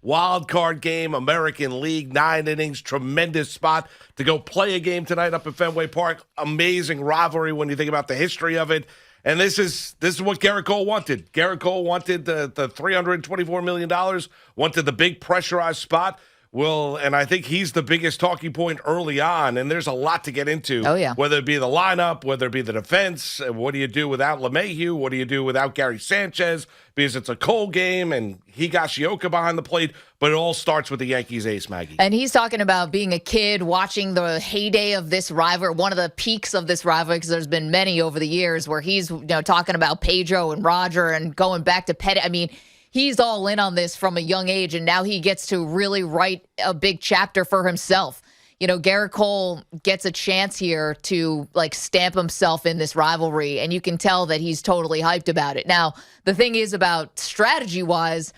wild card game, American League, 9 innings, tremendous spot to go play a game tonight up at Fenway Park. Amazing rivalry when you think about the history of it. And this is what Garrett Cole wanted. Garrett Cole wanted the $324 million, wanted the big pressurized spot. Well, and I think he's the biggest talking point early on, and there's a lot to get into. Oh, yeah. Whether it be the lineup, whether it be the defense, what do you do without LeMahieu? What do you do without Gary Sanchez? Because it's a Cole game, and Higashioka behind the plate, but it all starts with the Yankees ace, Maggie. And he's talking about being a kid, watching the heyday of this rivalry, one of the peaks of this rivalry, because there's been many over the years where he's talking about Pedro and Roger and going back to Pettit. I mean, he's all in on this from a young age, and now he gets to really write a big chapter for himself. Garrett Cole gets a chance here to stamp himself in this rivalry, and you can tell that he's totally hyped about it. Now, the thing is about strategy-wise,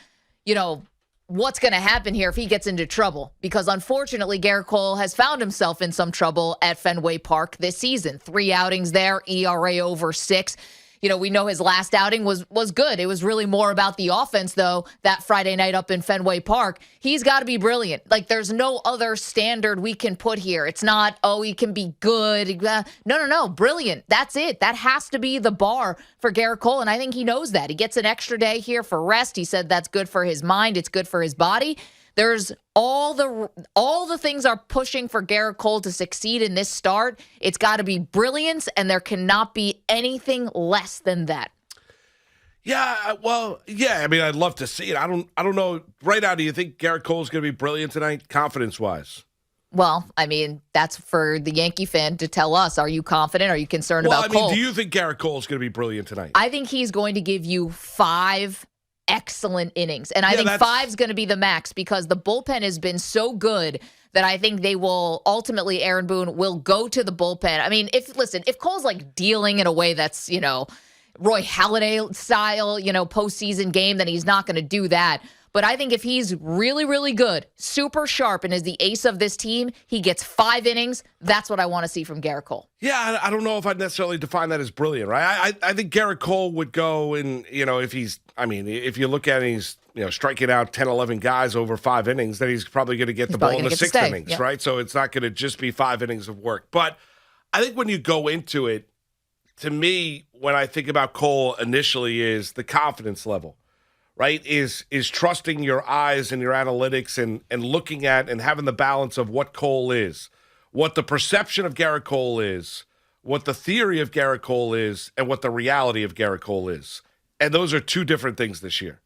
what's going to happen here if he gets into trouble? Because unfortunately, Garrett Cole has found himself in some trouble at Fenway Park this season. 3 outings there, ERA over 6. We know his last outing was good. It was really more about the offense, though, that Friday night up in Fenway Park. He's got to be brilliant. There's no other standard we can put here. It's not, he can be good. No. Brilliant. That's it. That has to be the bar for Garrett Cole, and I think he knows that. He gets an extra day here for rest. He said that's good for his mind. It's good for his body. There's all the things are pushing for Garrett Cole to succeed in this start. It's got to be brilliance, and there cannot be anything less than that. Yeah, well, yeah. I mean, I'd love to see it. I don't know. Right now, do you think Garrett Cole's going to be brilliant tonight, confidence-wise? Well, I mean, that's for the Yankee fan to tell us. Are you confident? Are you concerned about Cole? Do you think Garrett Cole's going to be brilliant tonight? I think he's going to give you 5 excellent innings. And I think 5's going to be the max because the bullpen has been so good that I think they will ultimately, Aaron Boone will go to the bullpen. I mean, if Cole's dealing in a way that's, Roy Halladay style, postseason game, then he's not going to do that. But I think if he's really, really good, super sharp, and is the ace of this team, he gets 5 innings. That's what I want to see from Garrett Cole. Yeah, I don't know if I'd necessarily define that as brilliant, right? I think Garrett Cole would go and, if you look at it, he's, striking out 10, 11 guys over 5 innings, then he's probably going to get the ball in the 6th innings, yep. Right? So it's not going to just be 5 innings of work. But I think when you go into it, to me, when I think about Cole initially is the confidence level. Right, is trusting your eyes and your analytics and looking at and having the balance of what Cole is, what the perception of Garrett Cole is, what the theory of Garrett Cole is, and what the reality of Garrett Cole is. And those are 2 different things this year.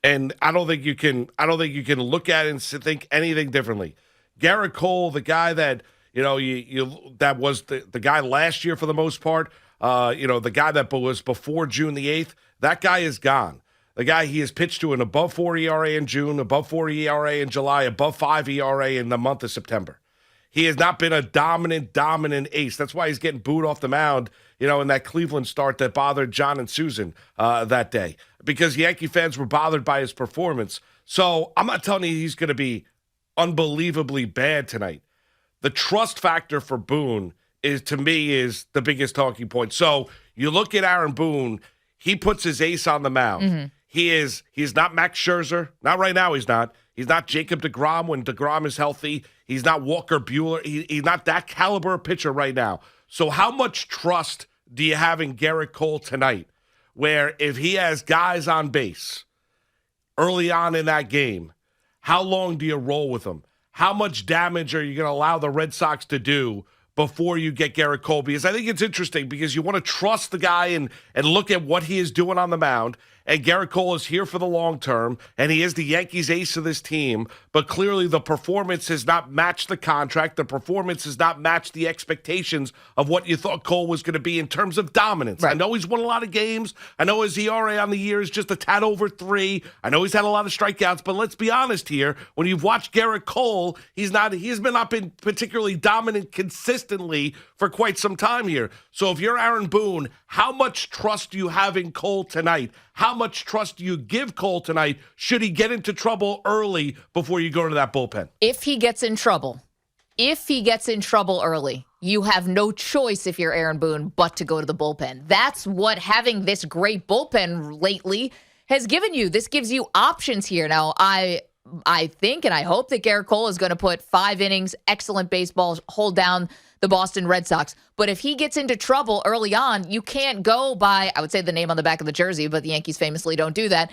And I don't think you can look at it and think anything differently. Garrett Cole, the guy that that was the guy last year for the most part, the guy that was before June the 8th, that guy is gone. The guy, he has pitched to an above 4 ERA in June, above 4 ERA in July, above 5 ERA in the month of September. He has not been a dominant ace. That's why he's getting booed off the mound, in that Cleveland start that bothered John and Susan that day. Because Yankee fans were bothered by his performance. So I'm not telling you he's going to be unbelievably bad tonight. The trust factor for Boone is the biggest talking point. So you look at Aaron Boone, he puts his ace on the mound. Mm-hmm. He's not Max Scherzer. Not right now, he's not. He's not Jacob deGrom when deGrom is healthy. He's not Walker Buehler. He's not that caliber of pitcher right now. So how much trust do you have in Garrett Cole tonight, where if he has guys on base early on in that game, how long do you roll with him? How much damage are you going to allow the Red Sox to do before you get Garrett Cole? Because I think it's interesting because you want to trust the guy and look at what he is doing on the mound. And Garrett Cole is here for the long term, and he is the Yankees ace of this team. But clearly the performance has not matched the contract. The performance has not matched the expectations of what you thought Cole was going to be in terms of dominance. Right. I know he's won a lot of games. I know his ERA on the year is just a tad over 3. I know he's had a lot of strikeouts. But let's be honest here. When you've watched Garrett Cole, he's not been particularly dominant consistently for quite some time here. So if you're Aaron Boone, how much trust do you have in Cole tonight? How much trust do you give Cole tonight should he get into trouble early before you go to that bullpen? If he gets in trouble early, you have no choice if you're Aaron Boone but to go to the bullpen. That's what having this great bullpen lately has given you. This gives you options here. Now, I I think and I hope that Garrett Cole is going to put 5 innings, excellent baseball, hold down the Boston Red Sox. But if he gets into trouble early on, you can't go by, I would say the name on the back of the jersey, but the Yankees famously don't do that.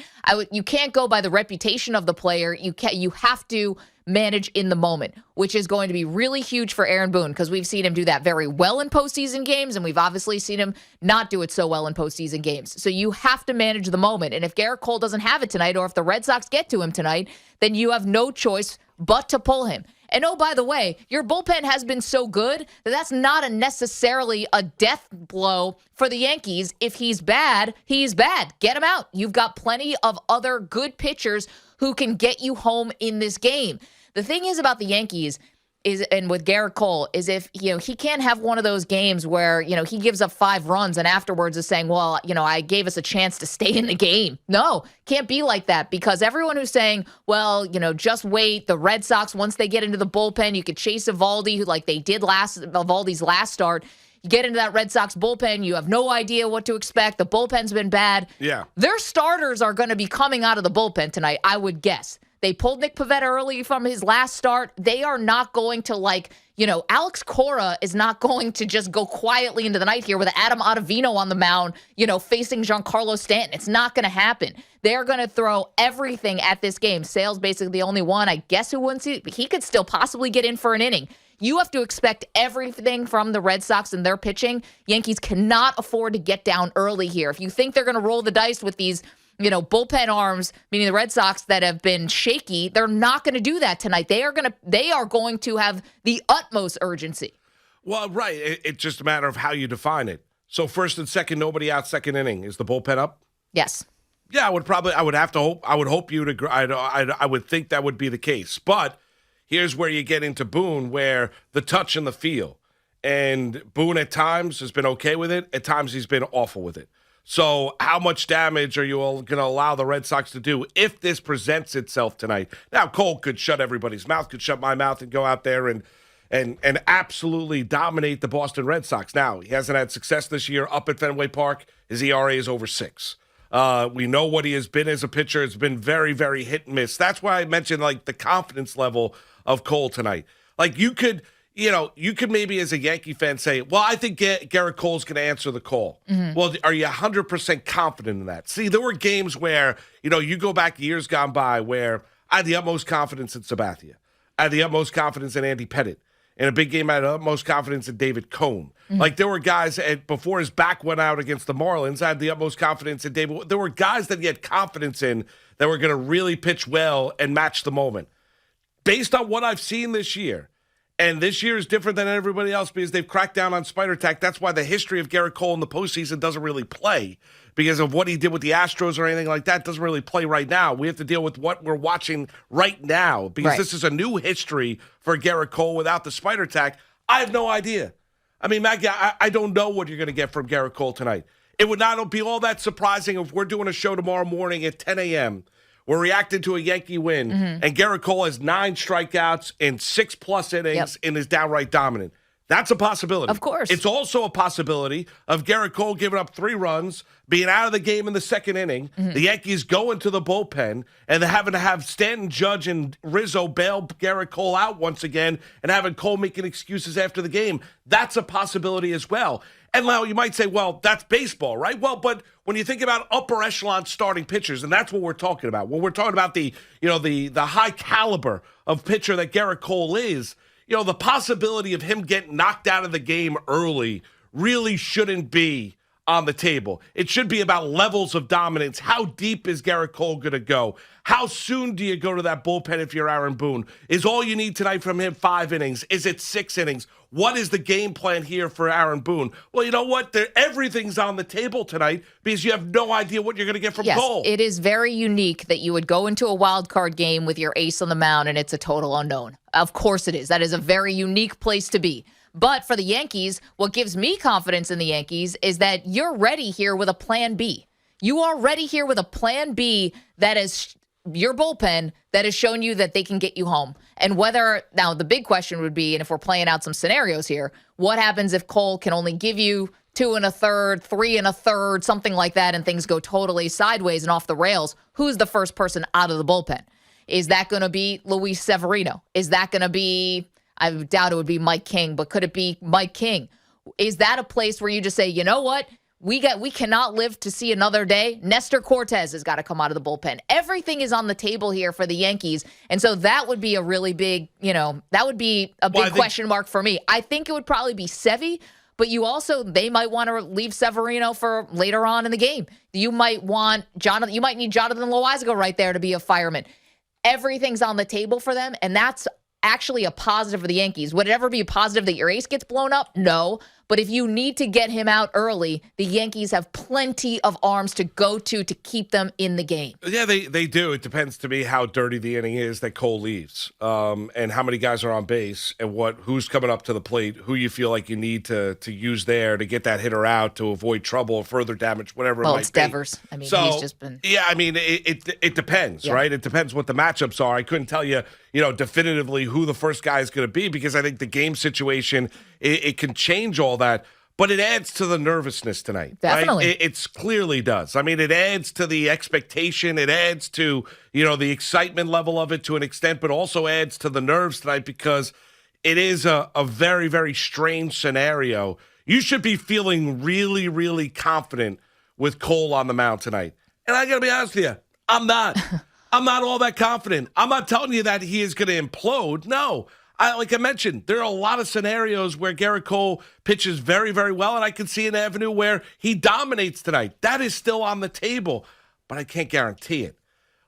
You can't go by the reputation of the player. You have to manage in the moment, which is going to be really huge for Aaron Boone, because we've seen him do that very well in postseason games, and we've obviously seen him not do it so well in postseason games. So you have to manage the moment. And if Garrett Cole doesn't have it tonight, or if the Red Sox get to him tonight, then you have no choice but to pull him. And oh, by the way, your bullpen has been so good that that's not necessarily a death blow for the Yankees. If he's bad, he's bad. Get him out. You've got plenty of other good pitchers who can get you home in this game. The thing is about the Yankees is, and with Garrett Cole, is if, he can't have one of those games where, he gives up 5 runs and afterwards is saying, well, I gave us a chance to stay in the game. No, can't be like that, because everyone who's saying, well, just wait, the Red Sox, once they get into the bullpen, you could chase Eovaldi like they did Eovaldi's last start. You get into that Red Sox bullpen, you have no idea what to expect. The bullpen's been bad. Yeah. Their starters are going to be coming out of the bullpen tonight, I would guess. They pulled Nick Pivetta early from his last start. They are not going to Alex Cora is not going to just go quietly into the night here with Adam Ottavino on the mound, facing Giancarlo Stanton. It's not going to happen. They're going to throw everything at this game. Sale's basically the only one, I guess, who wouldn't see. He could still possibly get in for an inning. You have to expect everything from the Red Sox and their pitching. Yankees cannot afford to get down early here. If you think they're going to roll the dice with these bullpen arms, meaning the Red Sox that have been shaky, they're not going to do that tonight. They are going to have the utmost urgency. Well, right. It's just a matter of how you define it. So first and second, nobody out, second inning. Is the bullpen up? Yes. Yeah, I would hope you would agree. I would think that would be the case. But here's where you get into Boone, where the touch and the feel. And Boone at times has been okay with it. At times he's been awful with it. So how much damage are you going to allow the Red Sox to do if this presents itself tonight? Now, Cole could shut everybody's mouth, could shut my mouth, and go out there and absolutely dominate the Boston Red Sox. Now, he hasn't had success this year up at Fenway Park. His ERA is over 6. We know what he has been as a pitcher. It's been very, very hit and miss. That's why I mentioned, the confidence level of Cole tonight. You could maybe as a Yankee fan say, well, I think Garrett Cole's going to answer the call. Mm-hmm. Well, are you 100% confident in that? See, there were games where, you go back years gone by where I had the utmost confidence in Sabathia. I had the utmost confidence in Andy Pettit. In a big game, I had the utmost confidence in David Cone. Mm-hmm. There were guys, before his back went out against the Marlins, I had the utmost confidence in David. There were guys that he had confidence in that were going to really pitch well and match the moment. Based on what I've seen this year, and this year is different than everybody else because they've cracked down on spider tack. That's why the history of Garrett Cole in the postseason doesn't really play, because of what he did with the Astros or anything like that doesn't really play right now. We have to deal with what we're watching right now, because This is a new history for Garrett Cole without the spider tack. I have no idea. I mean, Maggie, I don't know what you're going to get from Garrett Cole tonight. It would not be all that surprising if we're doing a show tomorrow morning at 10 a.m., we're reacting to a Yankee win, and Garrett Cole has 9 strikeouts in 6+ innings and is downright dominant. That's a possibility. Of course. It's also a possibility of Garrett Cole giving up 3 runs, being out of the game in the second inning, the Yankees going to the bullpen, and having to have Stanton, Judge, and Rizzo bail Garrett Cole out once again, and having Cole making excuses after the game. That's a possibility as well. And now you might say, well, that's baseball, right? Well, but when you think about upper echelon starting pitchers, and that's what we're talking about. When we're talking about the high caliber of pitcher that Garrett Cole is, the possibility of him getting knocked out of the game early really shouldn't be on the table. It should be about levels of dominance. How deep is Garrett Cole going to go? How soon do you go to that bullpen if you're Aaron Boone? Is all you need tonight from him 5 innings? Is it 6 innings? What is the game plan here for Aaron Boone? Well, you know what? Everything's on the table tonight because you have no idea what you're going to get from Cole. It is very unique that you would go into a wild card game with your ace on the mound and it's a total unknown. Of course it is. That is a very unique place to be. But for the Yankees, what gives me confidence in the Yankees is that you're ready here with a plan B. You are ready here with a plan B that is your bullpen that has shown you that they can get you home. And now the big question would be, and if we're playing out some scenarios here, what happens if Cole can only give you 2 1/3, 3 1/3, something like that, and things go totally sideways and off the rails? Who's the first person out of the bullpen? Is that going to be Luis Severino? Is that going to be, I doubt it would be Mike King, but could it be Mike King? Is that a place where you just say, you know what? We cannot live to see another day. Nestor Cortez has got to come out of the bullpen. Everything is on the table here for the Yankees. And so that would be a really big, that would be a big question mark for me. I think it would probably be Sevy, but they might want to leave Severino for later on in the game. You might want Jonathan, you might need Jonathan Loizaga right there to be a fireman. Everything's on the table for them, and that's actually a positive for the Yankees. Would it ever be a positive that your ace gets blown up? No. But if you need to get him out early, the Yankees have plenty of arms to go to keep them in the game. Yeah, they do. It depends to me how dirty the inning is that Cole leaves, and how many guys are on base, and who's coming up to the plate, who you feel like you need to use there to get that hitter out to avoid trouble or further damage, whatever it might be. Well, it's Devers. I mean, he's just been. Yeah, I mean, it depends, right? It depends what the matchups are. I couldn't tell you, definitively who the first guy is going to be because I think the game situation, it can change all that. But it adds to the nervousness tonight. Definitely. Right? It clearly does. I mean, it adds to the expectation. It adds to, the excitement level of it to an extent, but also adds to the nerves tonight because it is a very, very strange scenario. You should be feeling really, really confident with Cole on the mound tonight. And I got to be honest with you, I'm not. I'm not all that confident. I'm not telling you that he is going to implode. No. Like I mentioned, there are a lot of scenarios where Garrett Cole pitches very, very well, and I can see an avenue where he dominates tonight. That is still on the table, but I can't guarantee it.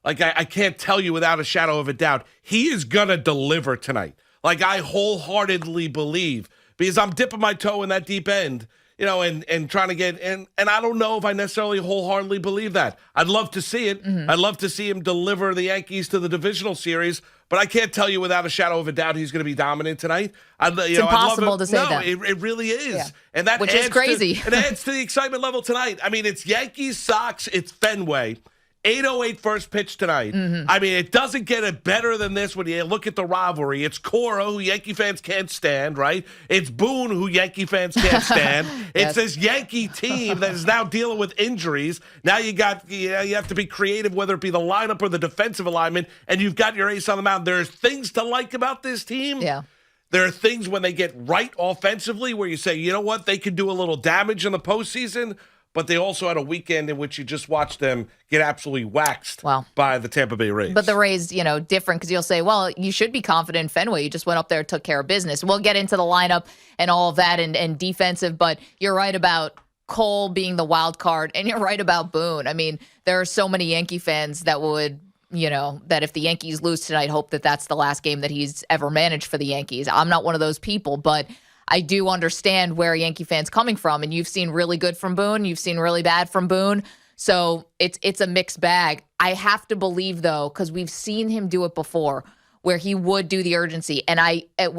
Like, I can't tell you without a shadow of a doubt, he is going to deliver tonight. Like, I wholeheartedly believe, because I'm dipping my toe in that deep end, and trying to get, and I don't know if I necessarily wholeheartedly believe that. I'd love to see it. Mm-hmm. I'd love to see him deliver the Yankees to the divisional series, but I can't tell you without a shadow of a doubt he's going to be dominant tonight. It's impossible to say that. No, it really is. Yeah. And that Which is crazy. It adds to the excitement level tonight. I mean, it's Yankees, Sox, it's Fenway. 8:08 first pitch tonight. Mm-hmm. I mean, it doesn't get it better than this when you look at the rivalry. It's Cora, who Yankee fans can't stand, right? It's Boone, who Yankee fans can't stand. It's this Yankee team that is now dealing with injuries. Now you have to be creative, whether it be the lineup or the defensive alignment, and you've got your ace on the mound. There's things to like about this team. Yeah. There are things when they get right offensively where you say, you know what, they could do a little damage in the postseason. But they also had a weekend in which you just watched them get absolutely waxed by the Tampa Bay Rays. But the Rays, different because you'll say, well, you should be confident in Fenway. You just went up there and took care of business. We'll get into the lineup and all of that and defensive, but you're right about Cole being the wild card, and you're right about Boone. I mean, there are so many Yankee fans that would, that if the Yankees lose tonight, hope that that's the last game that he's ever managed for the Yankees. I'm not one of those people, but I do understand where Yankee fans coming from, and you've seen really good from Boone. You've seen really bad from Boone. So it's a mixed bag. I have to believe, though, because we've seen him do it before, where he would do the urgency. And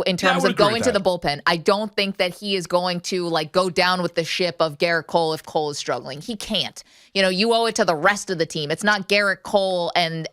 in terms of going to the bullpen, I don't think that he is going to go down with the ship of Garrett Cole if Cole is struggling. He can't. You owe it to the rest of the team. It's not Garrett Cole and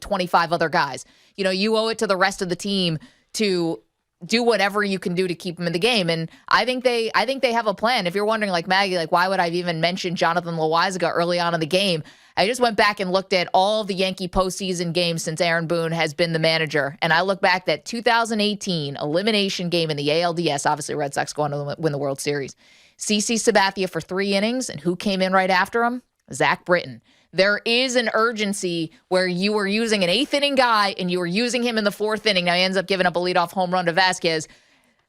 25 other guys. You owe it to the rest of the team to do whatever you can do to keep them in the game. And I think they have a plan. If you're wondering, like Maggie, why would I even mention Jonathan Loizaga early on in the game? I just went back and looked at all of the Yankee postseason games since Aaron Boone has been the manager. And I look back at 2018 elimination game in the ALDS, obviously Red Sox going to win the World Series. CC Sabathia for 3 innings, and who came in right after him? Zach Britton. There is an urgency where you were using an 8th inning guy and you were using him in the 4th inning. Now he ends up giving up a leadoff home run to Vasquez.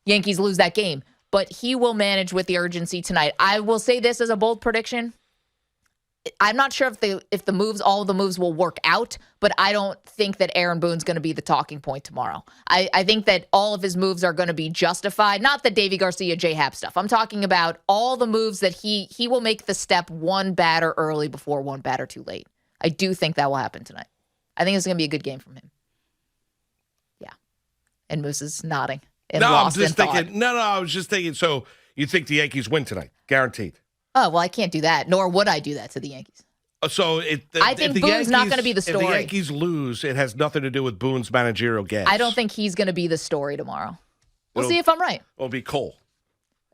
Yankees lose that game. But he will manage with the urgency tonight. I will say this as a bold prediction. I'm not sure if all of the moves will work out, but I don't think that Aaron Boone's going to be the talking point tomorrow. I think that all of his moves are going to be justified. Not the Davy Garcia, J-Hap stuff. I'm talking about all the moves that he will make the step one batter early before one batter too late. I do think that will happen tonight. I think it's going to be a good game from him. Yeah. And Moose is nodding. I was just thinking, so you think the Yankees win tonight? Guaranteed. Oh, well, I can't do that, nor would I do that to the Yankees. So I think Boone's not going to be the story. If the Yankees lose, it has nothing to do with Boone's managerial gas. I don't think he's going to be the story tomorrow. We'll see if I'm right. It'll be Cole.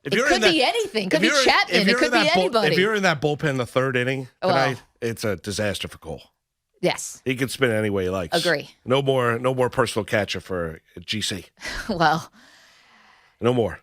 It could be anything. It could be Chapman. It could be anybody. If you're in that bullpen in the 3rd inning tonight, it's a disaster for Cole. Yes. He can spin it any way he likes. Agree. No more personal catcher for GC. Well, No more.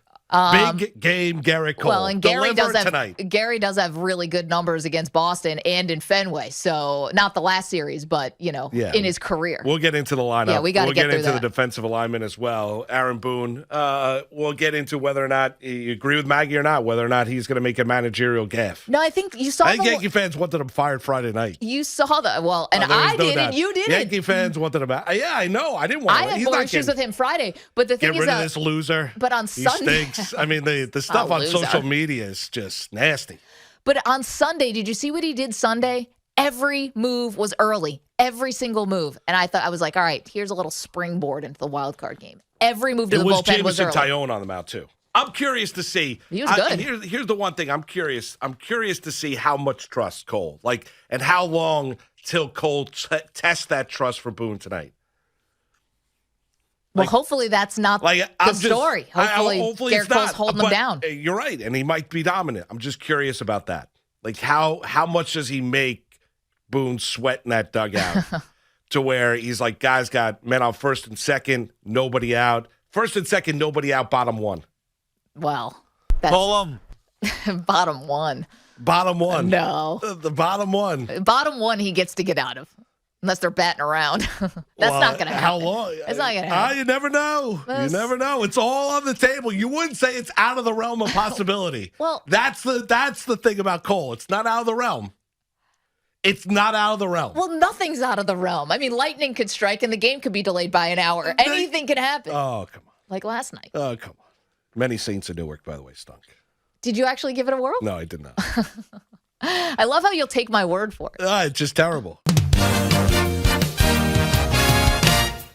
Big game, Garrett Cole. well, and Gary tonight. Gary does have really good numbers against Boston and in Fenway. So not the last series, but in his career. We'll get into the lineup. Yeah, we got to get through into that. the defensive alignment as well. Aaron Boone. We'll get into whether or not you agree with Maggie or not, whether or not he's going to make a managerial gaffe. No, I think you saw. I think Yankee fans wanted him fired Friday night. You saw that. Well, and I did, and you didn't. Yankee fans wanted him out. Yeah, I know. I didn't want him. I had more issues with him Friday, but the thing Get rid of this loser. But on Sunday, he stinks. I mean, the stuff on loser. social media is just nasty. But on Sunday, did you see what he did Sunday? Every move was early. Every single move. And I was like, all right, here's a little springboard into the wild card game. Every move to the bullpen was early. Tyone on the mound, too. I'm curious to see. He was good. Here's the one thing I'm curious. I'm curious to see how much trust Cole, and how long till Cole tests that trust for Boone tonight. Well, hopefully that's not the story. Hopefully Garrett Cole's holding him down. You're right, and he might be dominant. I'm just curious about that. How much does he make Boone sweat in that dugout to where he's like, guys got men on first and second, nobody out. First and second, nobody out, bottom one. Well, that's bottom one. Bottom one. No. The bottom one. Bottom one he gets to get out of. Unless they're batting around. That's not going to happen. How long? It's not going to happen. You never know. You never know. It's all on the table. You wouldn't say it's out of the realm of possibility. Well, that's the thing about Cole. It's not out of the realm. It's not out of the realm. Well, nothing's out of the realm. I mean, lightning could strike and the game could be delayed by an hour. Anything could happen. Oh, come on. Like last night. Oh, come on. Many Saints of Newark, by the way, stunk. Did you actually give it a whirl? No, I did not. I love how you'll take my word for it. It's just terrible.